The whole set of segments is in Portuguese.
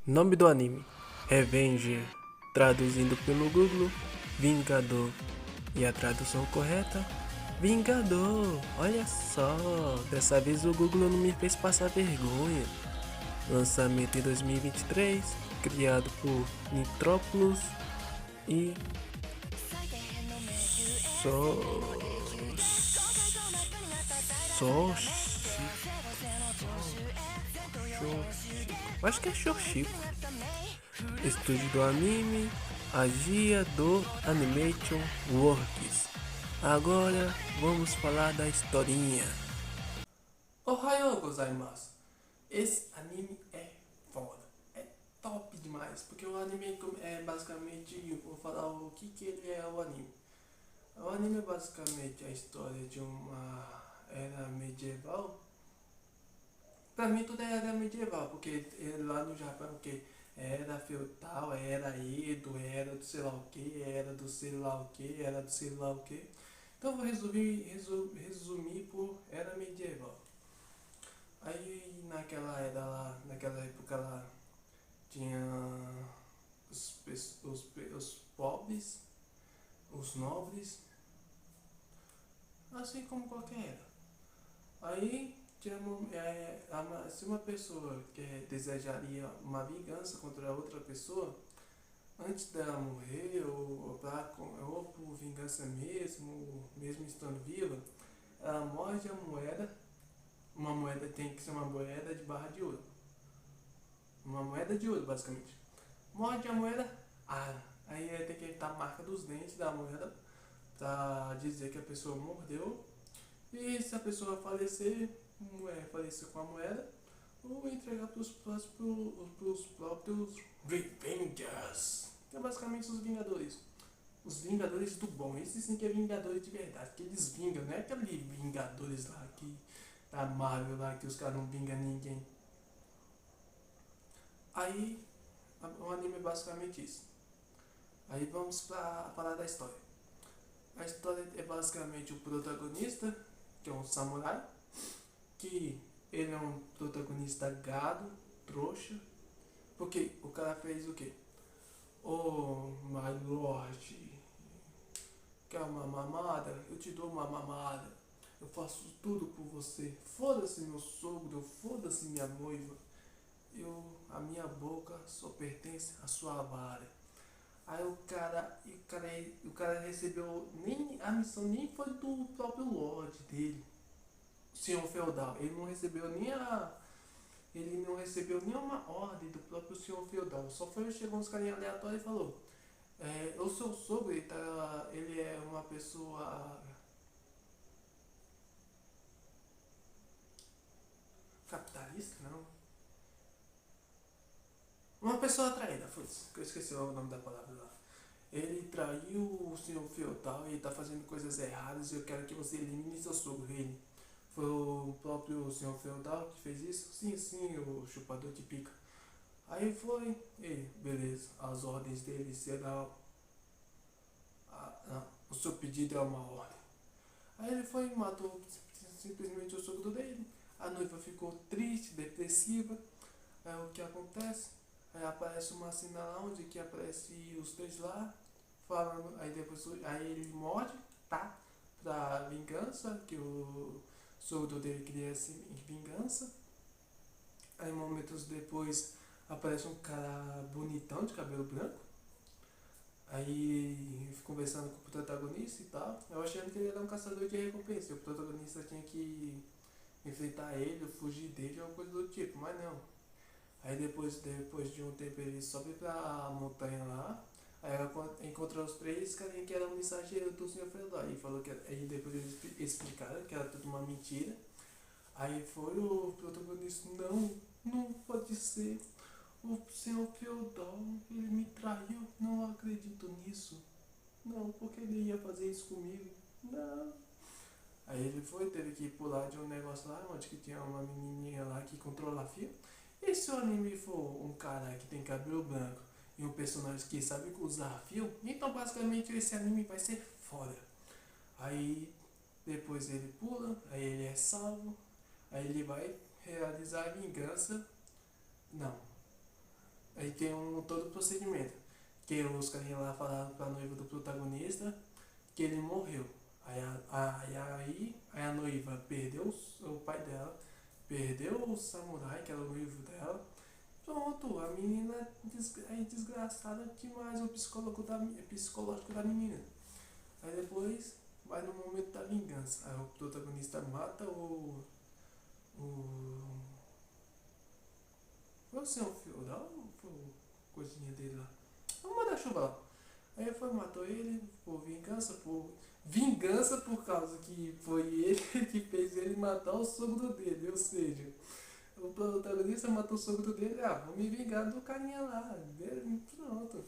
Nome do anime: Revenger. Traduzindo pelo Google, Vingador. E a tradução correta: Vingador. Olha só, dessa vez o Google não me fez passar vergonha. Lançamento em 2023, criado por Nitrópolis e So... Soshi... Acho que é Shoshiko. Estúdio do anime, Agia do Animation Works. Agora vamos falar da historinha. Ohayou gozaimasu. Esse anime é foda, é top demais, porque o anime é basicamente, vou falar o que ele é o anime. O anime é basicamente a história de uma era medieval. Pra mim tudo é era medieval, porque lá no Japão que era feudal, era Edo, era do sei lá o que, era do sei lá o que, era do sei lá o que. Então eu vou resumir por era medieval. Aí naquela época lá, tinha os pobres, os nobres, assim como qualquer era. Aí tinha se uma pessoa que desejaria uma vingança contra outra pessoa, antes dela morrer, ou por vingança mesmo estando viva, ela morde a moeda. Uma moeda tem que ser uma moeda de barra de ouro. Uma moeda de ouro, basicamente. Morde a moeda, aí tem que evitar a marca dos dentes da moeda pra dizer que a pessoa mordeu. E se a pessoa falecer com a moeda, ou entregar pros próprios Revengers, que é basicamente os Vingadores. Os Vingadores do bom, esses sim que é Vingadores de verdade, que eles vingam, não é aquele Vingadores lá que da Marvel lá que os caras não vingam ninguém. Aí o anime é basicamente isso. Aí vamos pra falar da história. A história é basicamente o protagonista, que é um samurai, que ele é um protagonista gado, trouxa, porque o cara fez o quê? Oh, my lord, quer uma mamada? Eu te dou uma mamada. Eu faço tudo por você. Foda-se meu sogro, foda-se minha noiva. A minha boca só pertence à sua vara. Aí o cara recebeu nem a missão nem foi do próprio Lorde dele, o senhor feudal. Ele não recebeu nenhuma ordem do próprio senhor feudal. Só foi chegou uns carinha aleatórios e falou: o seu sogro ele é uma pessoa capitalista, não? Uma pessoa atraída, foi isso, que eu esqueci o nome da palavra lá. Ele traiu o senhor feudal e está fazendo coisas erradas e eu quero que você elimine seu sogro. Ele foi o próprio senhor feudal que fez isso? Sim, sim, o chupador de pica. Aí foi, beleza, as ordens dele serão. O seu pedido é uma ordem. Aí ele foi e matou simplesmente o sogro dele. A noiva ficou triste, depressiva. Aí o que acontece? Aí aparece uma cena lá onde que aparece os três lá, falando, aí ele morde, tá? Pra vingança, que o sogro dele queria assim, vingança. Aí momentos depois aparece um cara bonitão de cabelo branco. Aí conversando com o protagonista e tal. Eu achando que ele era um caçador de recompensa. E o protagonista tinha que enfrentar ele, ou fugir dele, ou coisa do tipo, mas não. Aí depois de um tempo ele sobe pra montanha lá. Aí ela encontra os três carinha que eram mensageiros do senhor feudal. Aí falou que aí depois eles explicaram que era tudo uma mentira. Aí foi o protagonista, não pode ser. O senhor feudal, ele me traiu, não acredito nisso. Não, porque ele ia fazer isso comigo? Não. Aí ele teve que pular de um negócio lá, onde que tinha uma menininha lá que controla fio. E se o anime for um cara que tem cabelo branco e um personagem que sabe usar fio, então basicamente esse anime vai ser foda. Aí depois ele pula, aí ele é salvo, aí ele vai realizar a vingança. Não. Aí tem todo o procedimento. Que os carinha lá falaram pra noiva do protagonista que ele morreu. Aí a noiva perdeu o pai dela, perdeu o samurai, que era o noivo dela. Pronto, a menina é desgraçada demais, psicológico da menina. Aí depois vai no momento da vingança. Aí o protagonista mata o foi o senhor feudal ou foi coisinha dele lá? Vamos mandar chuva lá. Aí foi, matou ele vingança por causa que foi ele que fez ele matar o sogro dele. Ou seja, o protagonista matou o sogro dele, vou me vingar do carinha lá. Pronto.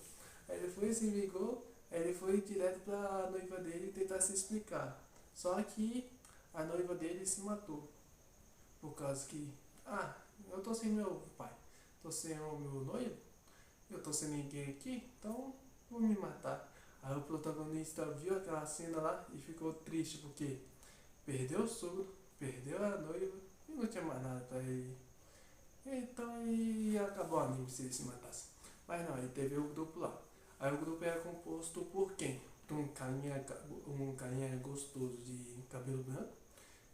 Aí ele foi, se vingou, aí ele foi direto pra noiva dele tentar se explicar. Só que a noiva dele se matou. Por causa que, eu tô sem meu pai, tô sem o meu noivo, eu tô sem ninguém aqui, então vou me matar. Aí o protagonista viu aquela cena lá e ficou triste porque perdeu o sogro, perdeu a noiva e não tinha mais nada pra ele. Então aí acabou o anime se ele se matasse. Mas não, aí teve o grupo lá. Aí o grupo era composto por quem? De um carinha gostoso de cabelo branco,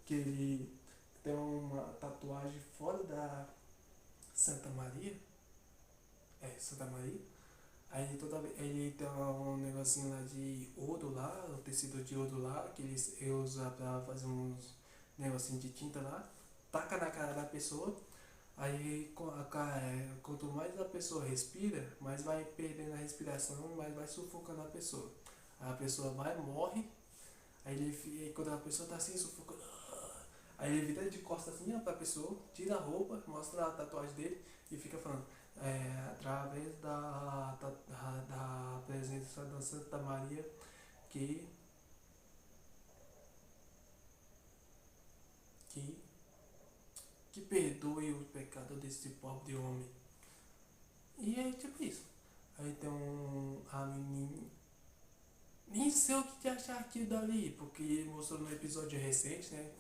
que ele tem uma tatuagem fora da Santa Maria. Santa Maria. Aí toda vez ele tem um negocinho lá de ouro lá, o tecido de ouro lá, que ele usa pra fazer uns negocinho de tinta lá, taca na cara da pessoa, aí quanto mais a pessoa respira, mais vai perdendo a respiração, mais vai sufocando a pessoa. Aí a pessoa vai, morre, quando a pessoa tá assim sufocando, aí ele vira de costas assim pra pessoa, tira a roupa, mostra a tatuagem dele e fica falando, através da presença da Santa Maria que, que, que perdoe o pecado desse pobre homem. E é tipo isso. Aí tem a menina. Nem sei o que achar aquilo dali, porque mostrou no episódio recente, né?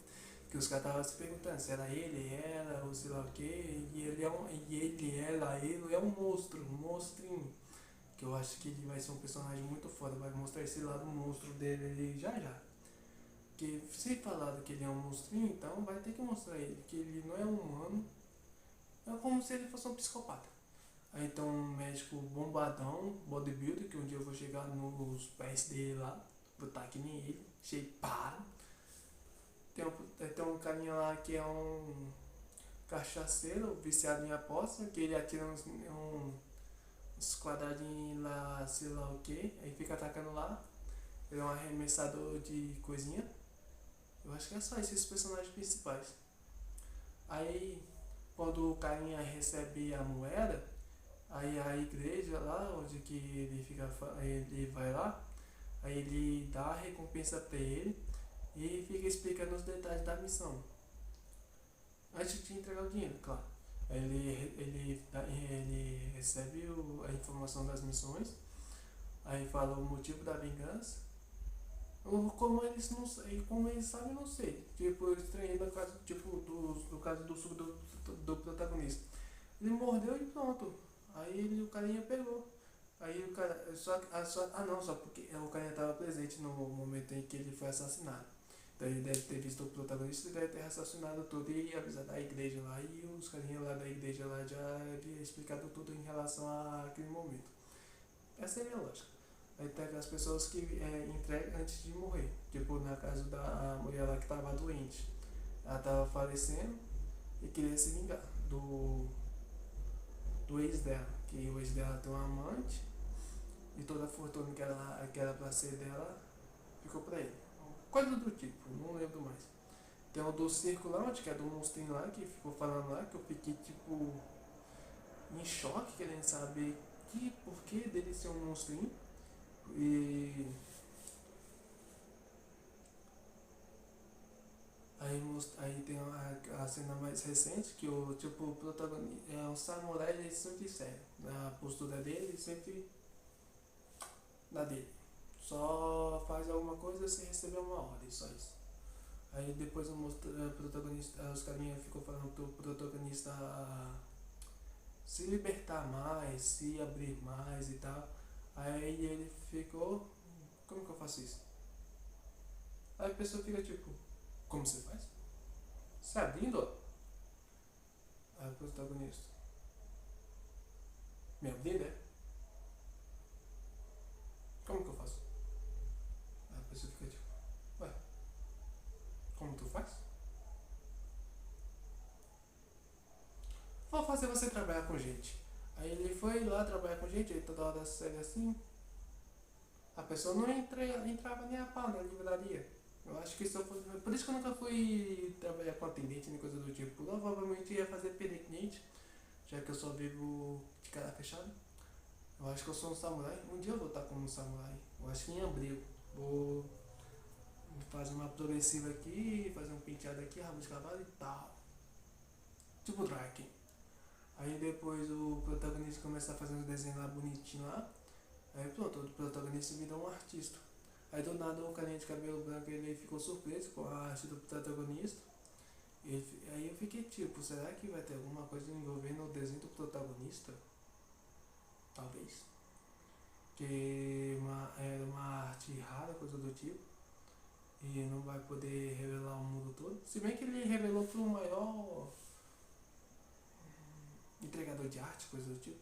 Que os caras estavam se perguntando se era ele, ela, ou sei lá o que, ele é um monstro, um monstrinho. Que eu acho que ele vai ser um personagem muito foda, vai mostrar esse lado monstro dele ali já já. Porque se falar que ele é um monstrinho, então vai ter que mostrar ele, que ele não é humano, é como se ele fosse um psicopata. Aí então um médico bombadão, bodybuilder, que um dia eu vou chegar nos pés dele lá, vou estar que nem ele, shapeado. Tem um carinha lá que é um cachaceiro, viciado em aposta, que ele atira uns quadradinhos lá, sei lá o que, aí fica atacando lá. Ele é um arremessador de coisinha. Eu acho que é só esses personagens principais. Aí quando o carinha recebe a moeda, aí a igreja lá, onde que ele vai lá, aí ele dá a recompensa pra ele e fica explicando os detalhes da missão. Antes de entregar o dinheiro, claro. Ele recebe a informação das missões, aí fala o motivo da vingança. Como eles não sei, como eles sabem, não sei. Tipo, eu estranhei no caso, no caso do sub do protagonista. Ele mordeu e pronto. Aí o carinha pegou. Aí o cara. Só porque o carinha estava presente no momento em que ele foi assassinado. Então ele deve ter visto o protagonista e deve ter assassinado tudo e avisado a igreja lá. E os carinhas lá da igreja lá já havia explicado tudo em relação àquele momento. Essa é a minha lógica. Aí tem aquelas pessoas que entregam antes de morrer. Tipo, na casa da mulher lá que estava doente. Ela estava falecendo e queria se vingar do ex dela. Que o ex dela tem um amante e toda a fortuna que era pra ser dela ficou pra ele. Coisa do tipo, não lembro mais. Tem o do circo lá, onde que é do monstrinho lá, que ficou falando lá, que eu fiquei tipo em choque, querendo saber que porquê dele ser um monstrinho. E aí tem a cena mais recente que o protagonista é um samurai, ele sempre sério. A postura dele sempre na dele. Só faz alguma coisa se receber uma ordem, só isso. Aí depois o protagonista, os carinhas ficou falando pro protagonista se libertar mais, se abrir mais e tal. Aí ele ficou, como que eu faço isso? Aí a pessoa fica tipo, como você faz? Se abrindo, ó. Aí o protagonista, me abrindo, é? Como que eu faço? Aí a pessoa fica tipo, ué, como tu faz? Vou fazer você trabalhar com gente. Aí ele foi lá trabalhar com gente, aí toda hora série assim. A pessoa não entrava nem a pau na livraria. Eu acho que isso foi. Por isso que eu nunca fui trabalhar com atendente nem coisa do tipo. Provavelmente ia fazer periclite, já que eu só vivo de cara fechada. Eu acho que eu sou um samurai. Um dia eu vou estar como um samurai. Eu acho que em abril. Vou fazer uma progressiva aqui, fazer um penteado aqui, rabo de cavalo e tal. Tipo Draken. Aí depois o protagonista começa a fazer uns desenhos lá bonitinho lá. Aí pronto, o protagonista virou um artista. Aí do nada o carinha de cabelo branco ele ficou surpreso com a arte do protagonista. Aí eu fiquei tipo, será que vai ter alguma coisa envolvendo o desenho do protagonista? Talvez. Que era uma arte rara, coisa do tipo. E não vai poder revelar o mundo todo. Se bem que ele revelou para o maior entregador de arte, coisa do tipo.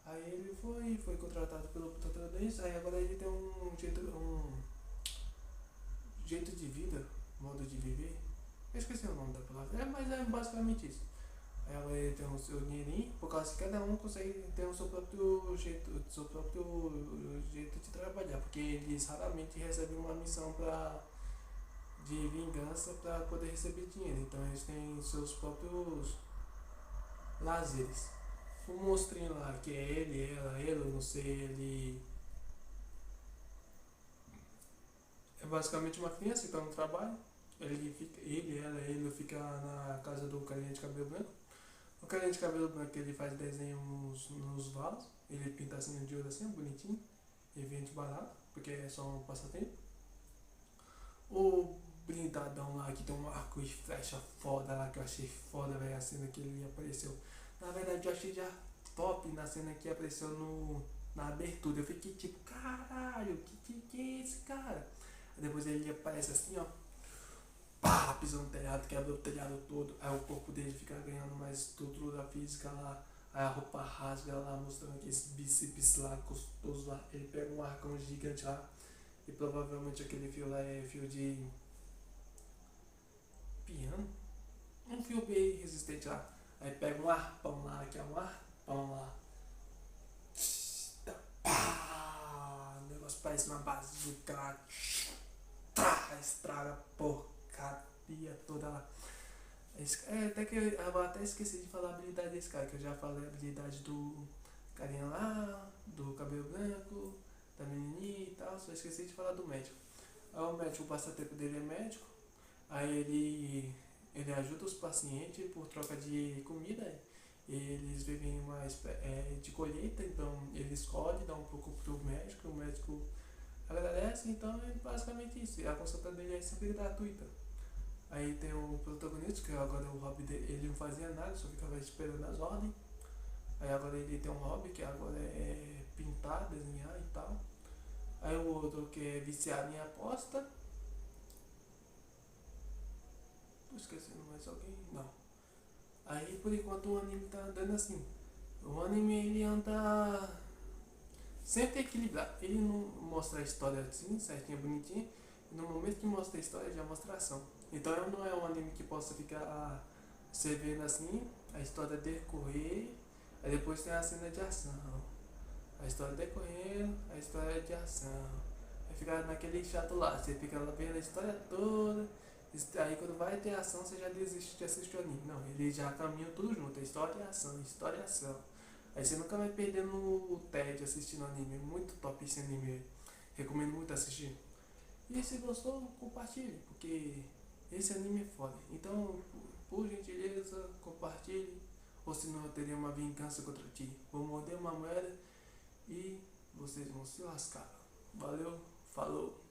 Aí ele foi contratado pelo protagonista, aí agora ele tem um jeito de vida, modo de viver. Eu esqueci o nome da palavra, mas é basicamente isso. Aí agora ele tem o seu dinheirinho, por causa que cada um consegue ter o seu próprio jeito de trabalhar, porque eles raramente recebem uma missão de vingança para poder receber dinheiro. Então eles têm seus próprios lazeres. O monstrinho lá, que é ele, ela, eu não sei, ele é basicamente uma criança que está no trabalho. Ele fica na casa do carinha de cabelo branco. O carinha de cabelo branco ele faz desenho nos vasos, ele pinta assim de ouro assim, bonitinho, e vende barato, porque é só um passatempo. O blindadão lá que tem um arco e flecha foda lá que eu achei foda, velho, a cena que ele apareceu. Na verdade eu achei já top na cena que apareceu na abertura. Eu fiquei tipo, caralho, que é esse cara? Aí depois ele aparece assim, ó, pá, pisando no telhado, quebra o telhado todo. Aí o corpo dele fica ganhando mais estrutura física lá. Aí a roupa rasga lá, mostrando aqueles bíceps lá, gostoso lá. Ele pega um arcão gigante lá. E provavelmente aquele fio lá é fio de piano. Um fio bem resistente lá. Aí pega um arpão lá, que é um arpão lá. Pá, o negócio parece uma bazuca lá. Estraga a porcaria toda lá. Até que eu até esqueci de falar a habilidade desse cara, que eu já falei a habilidade do carinha lá, do cabelo branco, da menininha e tal, só esqueci de falar do médico. Aí o médico, o passatempo dele é médico, aí ele ajuda os pacientes por troca de comida. Eles vivem de colheita, então ele escolhe, dá um pouco pro médico, o médico agradece, então é basicamente isso. E a consulta dele é sempre gratuita. Aí tem o protagonista, que agora o hobby dele, ele não fazia nada, só ficava esperando as ordens. Aí agora ele tem um hobby que agora é pintar, desenhar e tal. Aí o outro que é viciado em aposta. Tô esquecendo mais alguém? Não. Aí por enquanto o anime tá andando assim. O anime ele anda sempre equilibrado. Ele não mostra a história assim, certinha, bonitinha. E no momento que mostra a história já mostra a ação. Então não é um anime que possa ficar você vendo assim, a história decorrer, aí depois tem a cena de ação. A história decorrendo, a história de ação. Aí fica naquele chato lá, você fica lá vendo a história toda. Aí quando vai ter ação, você já desiste de assistir o anime. Não, eles já caminham tudo junto, é história e ação, história e ação. Aí você nunca vai perdendo o tédio assistindo anime. É muito top esse anime. Recomendo muito assistir. E se gostou, compartilhe, porque esse anime é foda. Então, por gentileza, compartilhe. Ou senão eu teria uma vingança contra ti. Vou morder uma moeda e vocês vão se lascar. Valeu, falou.